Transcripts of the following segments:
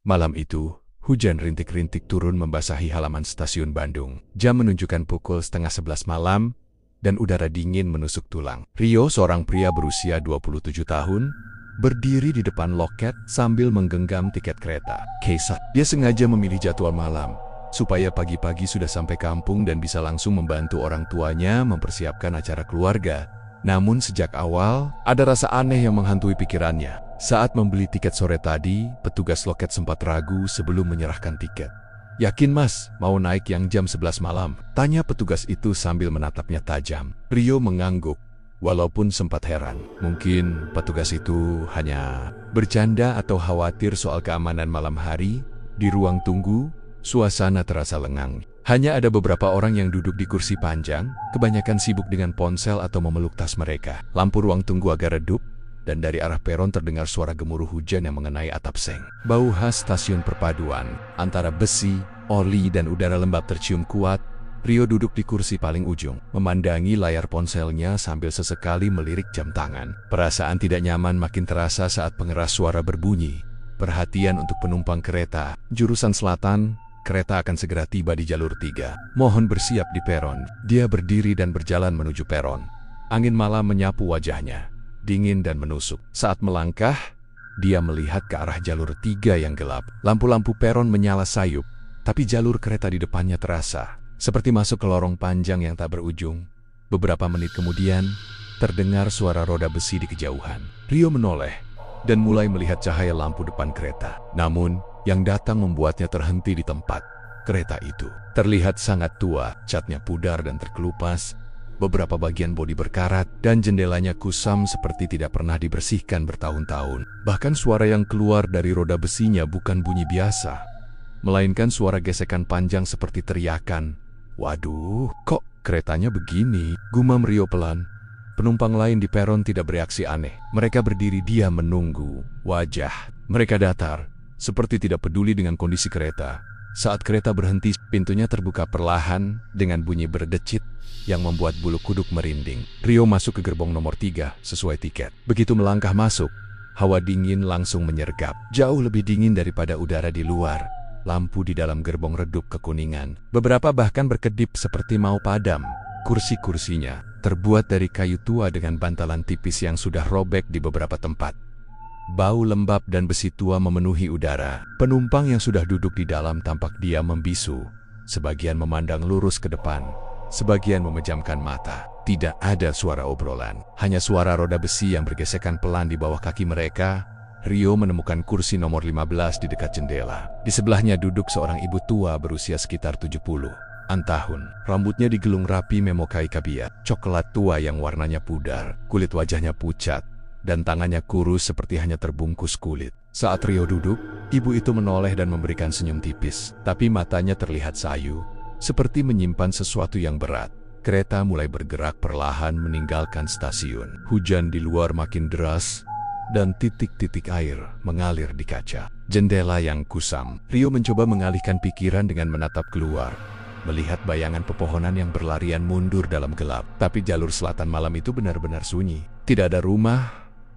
Malam itu, hujan rintik-rintik turun membasahi halaman stasiun Bandung. Jam menunjukkan pukul 10:30 malam, dan udara dingin menusuk tulang. Rio, seorang pria berusia 27 tahun, berdiri di depan loket sambil menggenggam tiket kereta. Dia sengaja memilih jadwal malam, supaya pagi-pagi sudah sampai kampung dan bisa langsung membantu orang tuanya mempersiapkan acara keluarga. Namun sejak awal, ada rasa aneh yang menghantui pikirannya. Saat membeli tiket sore tadi, petugas loket sempat ragu sebelum menyerahkan tiket. "Yakin mas, mau naik yang jam 11 malam?" tanya petugas itu sambil menatapnya tajam. Rio mengangguk, walaupun sempat heran. Mungkin petugas itu hanya bercanda atau khawatir soal keamanan malam hari. Di ruang tunggu, suasana terasa lengang. Hanya ada beberapa orang yang duduk di kursi panjang, kebanyakan sibuk dengan ponsel atau memeluk tas mereka. Lampu ruang tunggu agak redup, dan dari arah peron terdengar suara gemuruh hujan yang mengenai atap seng. Bau khas stasiun perpaduan antara besi, oli, dan udara lembab tercium kuat. Rio duduk di kursi paling ujung, memandangi layar ponselnya sambil sesekali melirik jam tangan. Perasaan tidak nyaman makin terasa saat pengeras suara berbunyi. Perhatian untuk penumpang kereta, jurusan selatan, kereta akan segera tiba di jalur 3. Mohon bersiap di peron. Dia berdiri dan berjalan menuju peron. Angin malam menyapu wajahnya, dingin dan menusuk. Saat melangkah, dia melihat ke arah jalur 3 yang gelap. Lampu-lampu peron menyala sayup, tapi jalur kereta di depannya terasa seperti masuk ke lorong panjang yang tak berujung. Beberapa menit kemudian, terdengar suara roda besi di kejauhan. Rio menoleh dan mulai melihat cahaya lampu depan kereta. Namun, yang datang membuatnya terhenti di tempat. Kereta itu terlihat sangat tua, catnya pudar dan terkelupas. Beberapa bagian bodi berkarat, dan jendelanya kusam seperti tidak pernah dibersihkan bertahun-tahun. Bahkan suara yang keluar dari roda besinya bukan bunyi biasa, melainkan suara gesekan panjang seperti teriakan. "Waduh, kok keretanya begini?" gumam Rio pelan. Penumpang lain di peron tidak bereaksi aneh. Mereka berdiri diam menunggu. Wajah mereka datar, seperti tidak peduli dengan kondisi kereta. Saat kereta berhenti, pintunya terbuka perlahan dengan bunyi berdecit yang membuat bulu kuduk merinding. Rio masuk ke gerbong nomor 3 sesuai tiket. Begitu melangkah masuk, hawa dingin langsung menyergap. Jauh lebih dingin daripada udara di luar. Lampu di dalam gerbong redup kekuningan. Beberapa bahkan berkedip seperti mau padam. Kursi-kursinya terbuat dari kayu tua dengan bantalan tipis yang sudah robek di beberapa tempat. Bau lembab dan besi tua memenuhi udara. Penumpang yang sudah duduk di dalam tampak diam membisu. Sebagian memandang lurus ke depan, sebagian memejamkan mata. Tidak ada suara obrolan, hanya suara roda besi yang bergesekan pelan di bawah kaki mereka. Rio menemukan kursi nomor 15 di dekat jendela. Di sebelahnya duduk seorang ibu tua berusia sekitar 70-an tahun. Rambutnya digelung rapi memokai kabiat, coklat tua yang warnanya pudar. Kulit wajahnya pucat, dan tangannya kurus seperti hanya terbungkus kulit. Saat Rio duduk, ibu itu menoleh dan memberikan senyum tipis, tapi matanya terlihat sayu, seperti menyimpan sesuatu yang berat. Kereta mulai bergerak perlahan meninggalkan stasiun. Hujan di luar makin deras, dan titik-titik air mengalir di kaca jendela yang kusam. Rio mencoba mengalihkan pikiran dengan menatap keluar, melihat bayangan pepohonan yang berlarian mundur dalam gelap. Tapi jalur selatan malam itu benar-benar sunyi. Tidak ada rumah,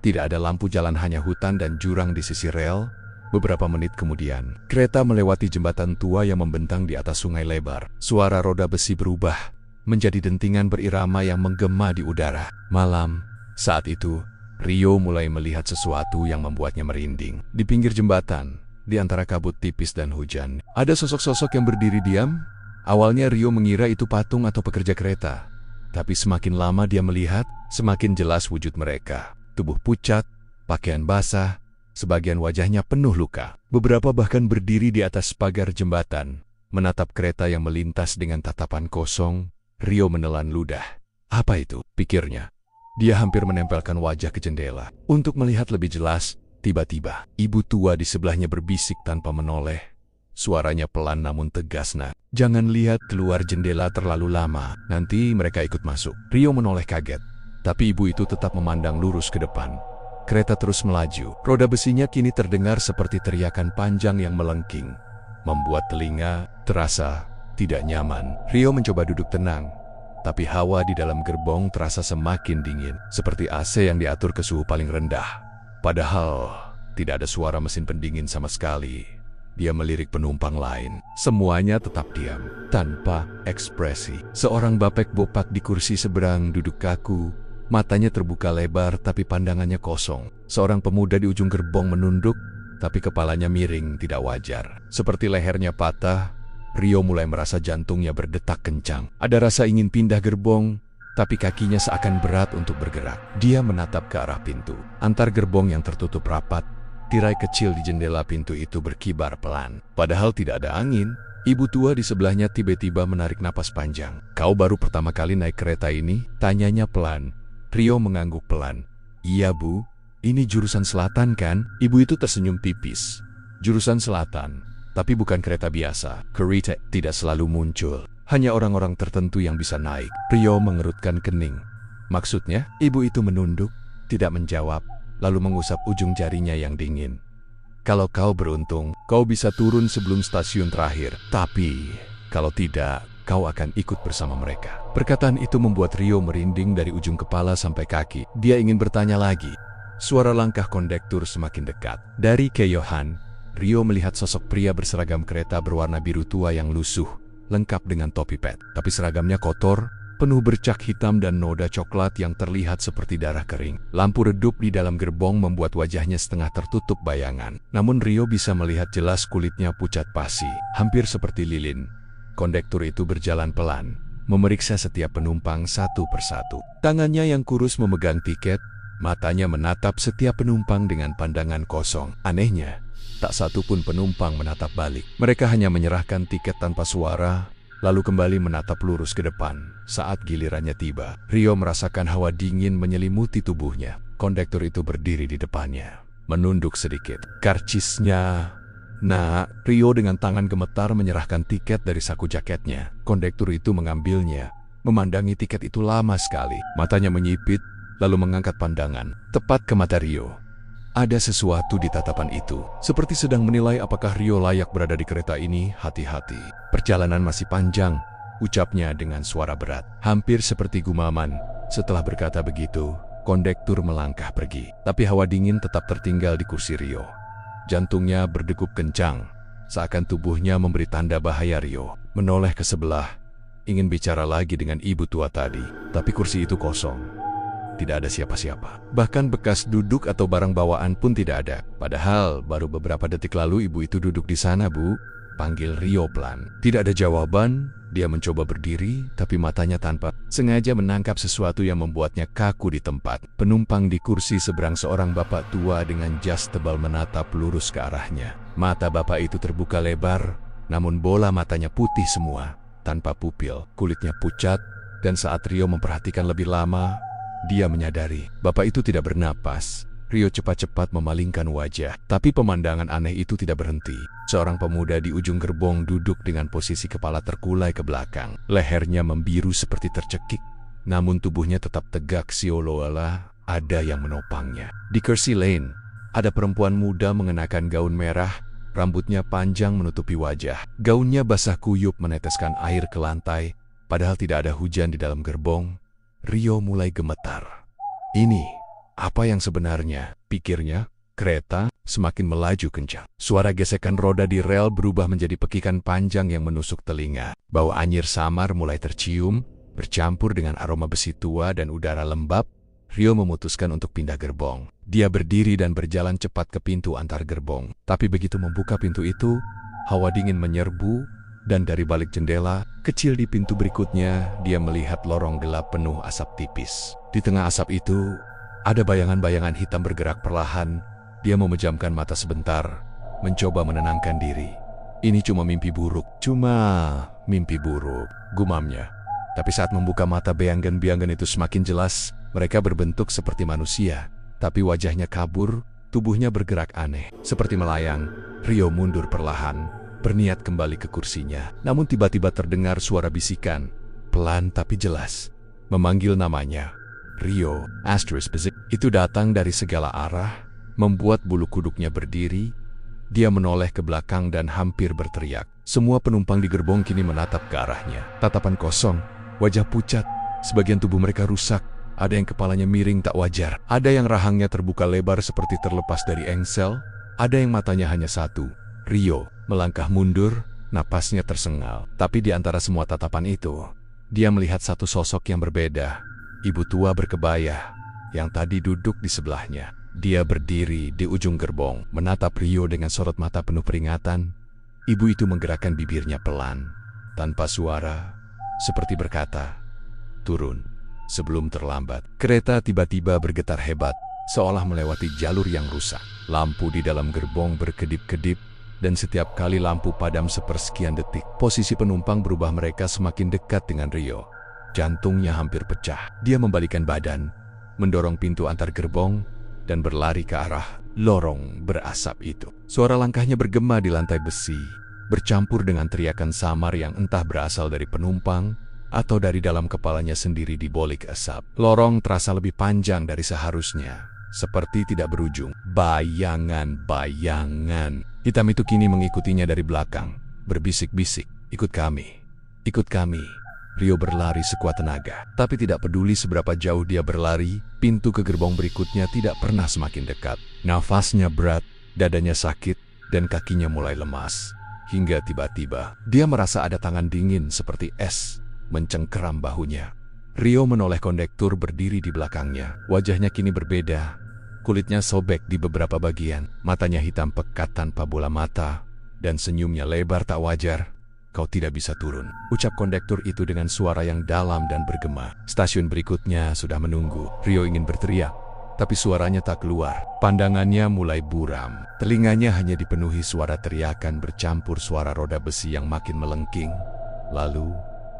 tidak ada lampu jalan, hanya hutan dan jurang di sisi rel. Beberapa menit kemudian, kereta melewati jembatan tua yang membentang di atas sungai lebar. Suara roda besi berubah menjadi dentingan berirama yang menggema di udara. Malam saat itu, Rio mulai melihat sesuatu yang membuatnya merinding. Di pinggir jembatan, di antara kabut tipis dan hujan, ada sosok-sosok yang berdiri diam. Awalnya Rio mengira itu patung atau pekerja kereta. Tapi semakin lama dia melihat, semakin jelas wujud mereka. Tubuh pucat, pakaian basah, sebagian wajahnya penuh luka. Beberapa bahkan berdiri di atas pagar jembatan, menatap kereta yang melintas dengan tatapan kosong. Rio menelan ludah. Apa itu? Pikirnya. Dia hampir menempelkan wajah ke jendela untuk melihat lebih jelas. Tiba-tiba, ibu tua di sebelahnya berbisik tanpa menoleh. Suaranya pelan namun tegas, "Nak, jangan lihat keluar jendela terlalu lama, nanti mereka ikut masuk." Rio menoleh kaget, tapi ibu itu tetap memandang lurus ke depan. Kereta terus melaju. Roda besinya kini terdengar seperti teriakan panjang yang melengking, membuat telinga terasa tidak nyaman. Rio mencoba duduk tenang, tapi hawa di dalam gerbong terasa semakin dingin, seperti AC yang diatur ke suhu paling rendah. Padahal tidak ada suara mesin pendingin sama sekali. Dia melirik penumpang lain. Semuanya tetap diam, tanpa ekspresi. Seorang bapek-bopak di kursi seberang duduk kaku. Matanya terbuka lebar tapi pandangannya kosong. Seorang pemuda di ujung gerbong menunduk, tapi kepalanya miring tidak wajar. Seperti lehernya patah, Rio mulai merasa jantungnya berdetak kencang. Ada rasa ingin pindah gerbong, tapi kakinya seakan berat untuk bergerak. Dia menatap ke arah pintu. Antar gerbong yang tertutup rapat, tirai kecil di jendela pintu itu berkibar pelan. Padahal tidak ada angin. Ibu tua di sebelahnya tiba-tiba menarik napas panjang. "Kau baru pertama kali naik kereta ini?" tanyanya pelan. Rio mengangguk pelan. "Iya, Bu. Ini jurusan selatan kan?" Ibu itu tersenyum tipis. "Jurusan selatan, tapi bukan kereta biasa. Kereta tidak selalu muncul. Hanya orang-orang tertentu yang bisa naik." Rio mengerutkan kening. "Maksudnya?" Ibu itu menunduk, tidak menjawab, lalu mengusap ujung jarinya yang dingin. "Kalau kau beruntung, kau bisa turun sebelum stasiun terakhir. Tapi, kalau tidak, kau akan ikut bersama mereka." Perkataan itu membuat Rio merinding dari ujung kepala sampai kaki. Dia ingin bertanya lagi. Suara langkah kondektur semakin dekat. Dari kejauhan, Rio melihat sosok pria berseragam kereta berwarna biru tua yang lusuh, lengkap dengan topi pet. Tapi seragamnya kotor, penuh bercak hitam dan noda coklat yang terlihat seperti darah kering. Lampu redup di dalam gerbong membuat wajahnya setengah tertutup bayangan. Namun Rio bisa melihat jelas kulitnya pucat pasi, hampir seperti lilin. Kondektur itu berjalan pelan, memeriksa setiap penumpang satu persatu. Tangannya yang kurus memegang tiket, matanya menatap setiap penumpang dengan pandangan kosong. Anehnya, tak satu pun penumpang menatap balik. Mereka hanya menyerahkan tiket tanpa suara, lalu kembali menatap lurus ke depan. Saat gilirannya tiba, Rio merasakan hawa dingin menyelimuti tubuhnya. Kondektur itu berdiri di depannya, menunduk sedikit. "Karcisnya." "Nak." Rio dengan tangan gemetar menyerahkan tiket dari saku jaketnya. Kondektur itu mengambilnya, memandangi tiket itu lama sekali. Matanya menyipit, lalu mengangkat pandangan, tepat ke mata Rio. Ada sesuatu di tatapan itu, seperti sedang menilai apakah Rio layak berada di kereta ini. "Hati-hati, perjalanan masih panjang," ucapnya dengan suara berat, hampir seperti gumaman. Setelah berkata begitu, kondektur melangkah pergi. Tapi hawa dingin tetap tertinggal di kursi Rio. Jantungnya berdegup kencang, seakan tubuhnya memberi tanda bahaya. Rio menoleh ke sebelah, ingin bicara lagi dengan ibu tua tadi, tapi kursi itu kosong. Tidak ada siapa-siapa. Bahkan bekas duduk atau barang bawaan pun tidak ada. Padahal baru beberapa detik lalu ibu itu duduk di sana, "Bu," panggil Rio pelan. Tidak ada jawaban. Dia mencoba berdiri, tapi matanya tanpa sengaja menangkap sesuatu yang membuatnya kaku di tempat. Penumpang di kursi seberang seorang bapak tua dengan jas tebal menatap lurus ke arahnya. Mata bapak itu terbuka lebar, namun bola matanya putih semua, tanpa pupil. Kulitnya pucat, dan saat Rio memperhatikan lebih lama, dia menyadari bapak itu tidak bernapas. Rio cepat-cepat memalingkan wajah, tapi pemandangan aneh itu tidak berhenti. Seorang pemuda di ujung gerbong duduk dengan posisi kepala terkulai ke belakang. Lehernya membiru seperti tercekik, namun tubuhnya tetap tegak seolah-olah ada yang menopangnya. Di kursi lain, ada perempuan muda mengenakan gaun merah, rambutnya panjang menutupi wajah. Gaunnya basah kuyup meneteskan air ke lantai, padahal tidak ada hujan di dalam gerbong. Rio mulai gemetar. "Ini apa yang sebenarnya?" pikirnya. Kereta semakin melaju kencang. Suara gesekan roda di rel berubah menjadi pekikan panjang yang menusuk telinga. Bau anyir samar mulai tercium, bercampur dengan aroma besi tua dan udara lembab. Rio memutuskan untuk pindah gerbong. Dia berdiri dan berjalan cepat ke pintu antar gerbong. Tapi begitu membuka pintu itu, hawa dingin menyerbu, dan dari balik jendela kecil di pintu berikutnya, dia melihat lorong gelap penuh asap tipis. Di tengah asap itu, ada bayangan-bayangan hitam bergerak perlahan. Dia memejamkan mata sebentar, mencoba menenangkan diri. "Ini cuma mimpi buruk." "Cuma mimpi buruk," gumamnya. Tapi saat membuka mata, bayangan-bayangan itu semakin jelas. Mereka berbentuk seperti manusia, tapi wajahnya kabur, tubuhnya bergerak aneh, seperti melayang. Rio mundur perlahan, berniat kembali ke kursinya. Namun tiba-tiba terdengar suara bisikan, pelan tapi jelas, memanggil namanya. Rio, ***. Itu datang dari segala arah, membuat bulu kuduknya berdiri. Dia menoleh ke belakang dan hampir berteriak. Semua penumpang di gerbong kini menatap ke arahnya. Tatapan kosong, wajah pucat, sebagian tubuh mereka rusak. Ada yang kepalanya miring tak wajar. Ada yang rahangnya terbuka lebar seperti terlepas dari engsel. Ada yang matanya hanya satu, Rio melangkah mundur, napasnya tersengal. Tapi di antara semua tatapan itu, dia melihat satu sosok yang berbeda. Ibu tua berkebaya yang tadi duduk di sebelahnya. Dia berdiri di ujung gerbong, menatap Rio dengan sorot mata penuh peringatan. Ibu itu menggerakkan bibirnya pelan, tanpa suara, seperti berkata, "Turun sebelum terlambat." Kereta tiba-tiba bergetar hebat, seolah melewati jalur yang rusak. Lampu di dalam gerbong berkedip-kedip, dan setiap kali lampu padam sepersekian detik, posisi penumpang berubah. Mereka semakin dekat dengan Rio. Jantungnya hampir pecah. Dia membalikkan badan, mendorong pintu antar gerbong, dan berlari ke arah lorong berasap itu. Suara langkahnya bergema di lantai besi, bercampur dengan teriakan samar yang entah berasal dari penumpang atau dari dalam kepalanya sendiri di balik asap. Lorong terasa lebih panjang dari seharusnya, seperti tidak berujung. Bayangan-bayangan hitam itu kini mengikutinya dari belakang, berbisik-bisik, "Ikut kami, ikut kami." Rio berlari sekuat tenaga, tapi tidak peduli seberapa jauh dia berlari, pintu ke gerbong berikutnya tidak pernah semakin dekat. Nafasnya berat, dadanya sakit, dan kakinya mulai lemas. Hingga tiba-tiba, dia merasa ada tangan dingin seperti es mencengkeram bahunya. Rio menoleh kondektur berdiri di belakangnya. Wajahnya kini berbeda. Kulitnya sobek di beberapa bagian, matanya hitam pekat tanpa bola mata, dan senyumnya lebar tak wajar. "Kau tidak bisa turun," ucap kondektur itu dengan suara yang dalam dan bergema. Stasiun berikutnya sudah menunggu. Rio ingin berteriak, tapi suaranya tak keluar. Pandangannya mulai buram. Telinganya hanya dipenuhi suara teriakan bercampur suara roda besi yang makin melengking. Lalu,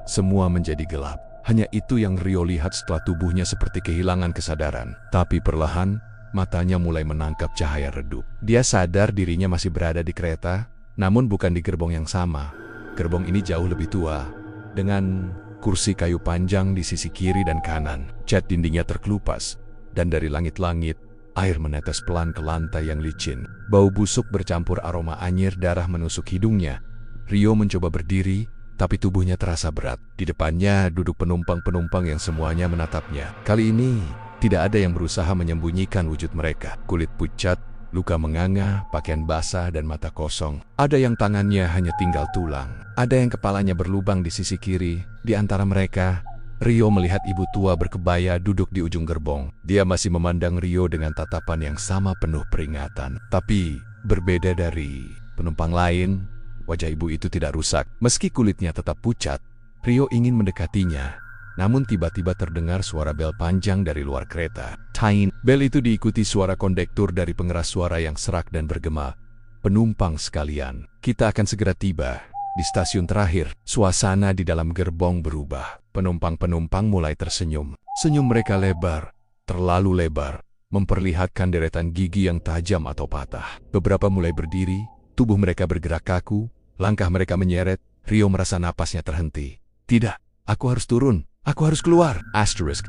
semua menjadi gelap. Hanya itu yang Rio lihat setelah tubuhnya seperti kehilangan kesadaran. Tapi perlahan, matanya mulai menangkap cahaya redup. Dia sadar dirinya masih berada di kereta, namun bukan di gerbong yang sama. Gerbong ini jauh lebih tua, dengan kursi kayu panjang di sisi kiri dan kanan. Cat dindingnya terkelupas, dan dari langit-langit, air menetes pelan ke lantai yang licin. Bau busuk bercampur aroma anyir darah menusuk hidungnya. Rio mencoba berdiri, tapi tubuhnya terasa berat. Di depannya duduk penumpang-penumpang yang semuanya menatapnya. Kali ini, tidak ada yang berusaha menyembunyikan wujud mereka. Kulit pucat, luka menganga, pakaian basah, dan mata kosong. Ada yang tangannya hanya tinggal tulang. Ada yang kepalanya berlubang di sisi kiri. Di antara mereka, Rio melihat ibu tua berkebaya duduk di ujung gerbong. Dia masih memandang Rio dengan tatapan yang sama penuh peringatan. Tapi, berbeda dari penumpang lain, wajah ibu itu tidak rusak. Meski kulitnya tetap pucat, Rio ingin mendekatinya. Namun tiba-tiba terdengar suara bel panjang dari luar kereta. Tain. Bel itu diikuti suara kondektur dari pengeras suara yang serak dan bergema. "Penumpang sekalian, kita akan segera tiba." Di stasiun terakhir, suasana di dalam gerbong berubah. Penumpang-penumpang mulai tersenyum. Senyum mereka lebar, terlalu lebar, memperlihatkan deretan gigi yang tajam atau patah. Beberapa mulai berdiri, tubuh mereka bergerak kaku, langkah mereka menyeret. Rio merasa napasnya terhenti. "Tidak, aku harus turun. Aku harus keluar."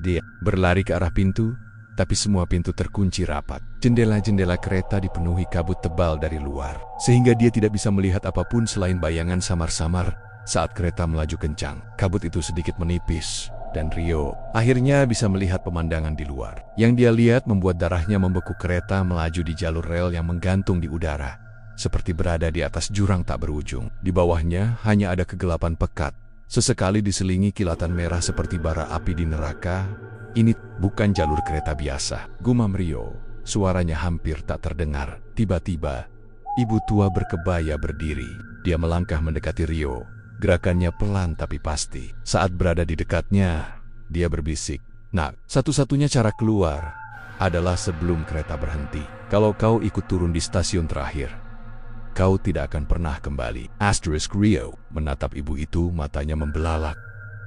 Dia berlari ke arah pintu, tapi semua pintu terkunci rapat. Jendela-jendela kereta dipenuhi kabut tebal dari luar, sehingga dia tidak bisa melihat apapun selain bayangan samar-samar saat kereta melaju kencang. Kabut itu sedikit menipis, dan Rio akhirnya bisa melihat pemandangan di luar. Yang dia lihat membuat darahnya membeku. Kereta melaju di jalur rel yang menggantung di udara, seperti berada di atas jurang tak berujung. Di bawahnya hanya ada kegelapan pekat. Sesekali diselingi kilatan merah seperti bara api di neraka. "Ini bukan jalur kereta biasa," gumam Rio. Suaranya hampir tak terdengar. Tiba-tiba, ibu tua berkebaya berdiri. Dia melangkah mendekati Rio. Gerakannya pelan tapi pasti. Saat berada di dekatnya, dia berbisik, "Nak, satu-satunya cara keluar adalah sebelum kereta berhenti. Kalau kau ikut turun di stasiun terakhir, kau tidak akan pernah kembali." Rio menatap ibu itu, matanya membelalak.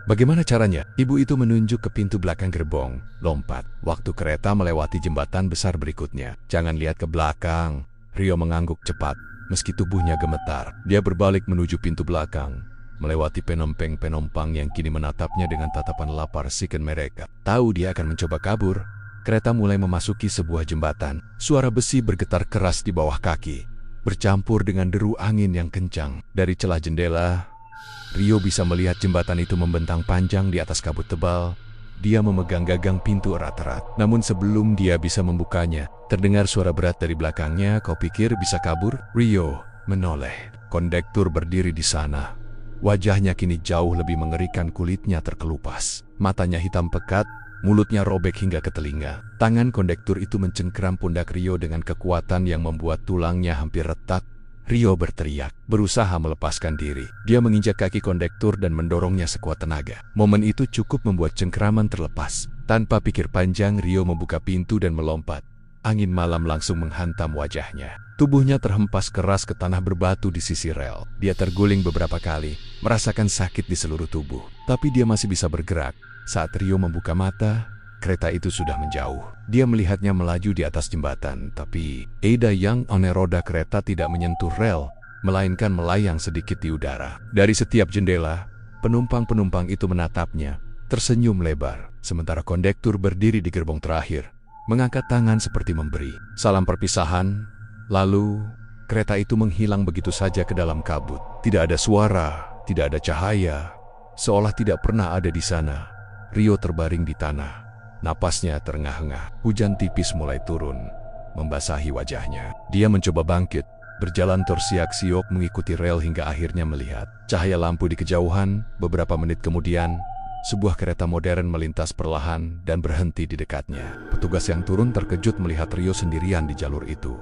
"Bagaimana caranya?" Ibu itu menunjuk ke pintu belakang gerbong. "Lompat waktu kereta melewati jembatan besar berikutnya. Jangan lihat ke belakang." Rio mengangguk cepat, meski tubuhnya gemetar. Dia berbalik menuju pintu belakang, melewati penumpang-penumpang yang kini menatapnya dengan tatapan lapar sikan mereka. Tahu dia akan mencoba kabur. Kereta mulai memasuki sebuah jembatan. Suara besi bergetar keras di bawah kaki, bercampur dengan deru angin yang kencang. Dari celah jendela, Rio bisa melihat jembatan itu membentang panjang di atas kabut tebal. Dia memegang gagang pintu erat-erat. Namun sebelum dia bisa membukanya, terdengar suara berat dari belakangnya. "Kau pikir bisa kabur?" Rio menoleh. Kondektur berdiri di sana. Wajahnya kini jauh lebih mengerikan, kulitnya terkelupas. Matanya hitam pekat, mulutnya robek hingga ke telinga. Tangan kondektur itu mencengkeram pundak Rio dengan kekuatan yang membuat tulangnya hampir retak. Rio berteriak, berusaha melepaskan diri. Dia menginjak kaki kondektur dan mendorongnya sekuat tenaga. Momen itu cukup membuat cengkeraman terlepas. Tanpa pikir panjang, Rio membuka pintu dan melompat. Angin malam langsung menghantam wajahnya. Tubuhnya terhempas keras ke tanah berbatu di sisi rel. Dia terguling beberapa kali, merasakan sakit di seluruh tubuh. Tapi dia masih bisa bergerak. Saat Rio membuka mata, kereta itu sudah menjauh. Dia melihatnya melaju di atas jembatan, tapi Ada yang roda kereta tidak menyentuh rel, melainkan melayang sedikit di udara. Dari setiap jendela, penumpang-penumpang itu menatapnya, tersenyum lebar. Sementara kondektur berdiri di gerbong terakhir, mengangkat tangan seperti memberi salam perpisahan. Lalu, kereta itu menghilang begitu saja ke dalam kabut. Tidak ada suara, tidak ada cahaya, seolah tidak pernah ada di sana. Rio terbaring di tanah. Napasnya terengah-engah. Hujan tipis mulai turun, membasahi wajahnya. Dia mencoba bangkit, berjalan tersiak-siok mengikuti rel hingga akhirnya melihat cahaya lampu di kejauhan. Beberapa menit kemudian, sebuah kereta modern melintas perlahan dan berhenti di dekatnya. Petugas yang turun terkejut melihat Rio sendirian di jalur itu.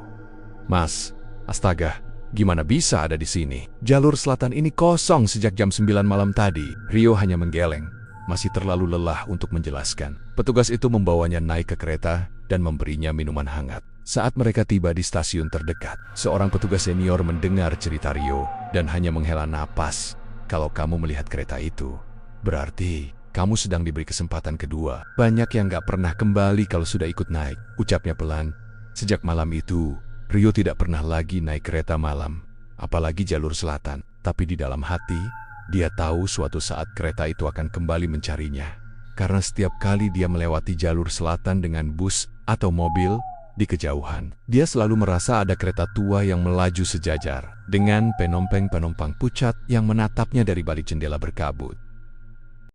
"Mas, astaga, gimana bisa ada di sini? Jalur selatan ini kosong sejak jam 9 malam tadi." Rio hanya menggeleng, masih terlalu lelah untuk menjelaskan. Petugas itu membawanya naik ke kereta dan memberinya minuman hangat. Saat mereka tiba di stasiun terdekat, seorang petugas senior mendengar cerita Rio dan hanya menghela napas. "Kalau kamu melihat kereta itu, berarti kamu sedang diberi kesempatan kedua. Banyak yang gak pernah kembali kalau sudah ikut naik," ucapnya pelan. Sejak malam itu, Rio tidak pernah lagi naik kereta malam, apalagi jalur selatan. Tapi di dalam hati, dia tahu suatu saat kereta itu akan kembali mencarinya. Karena setiap kali dia melewati jalur selatan dengan bus atau mobil, di kejauhan, dia selalu merasa ada kereta tua yang melaju sejajar dengan penumpang-penumpang pucat yang menatapnya dari balik jendela berkabut.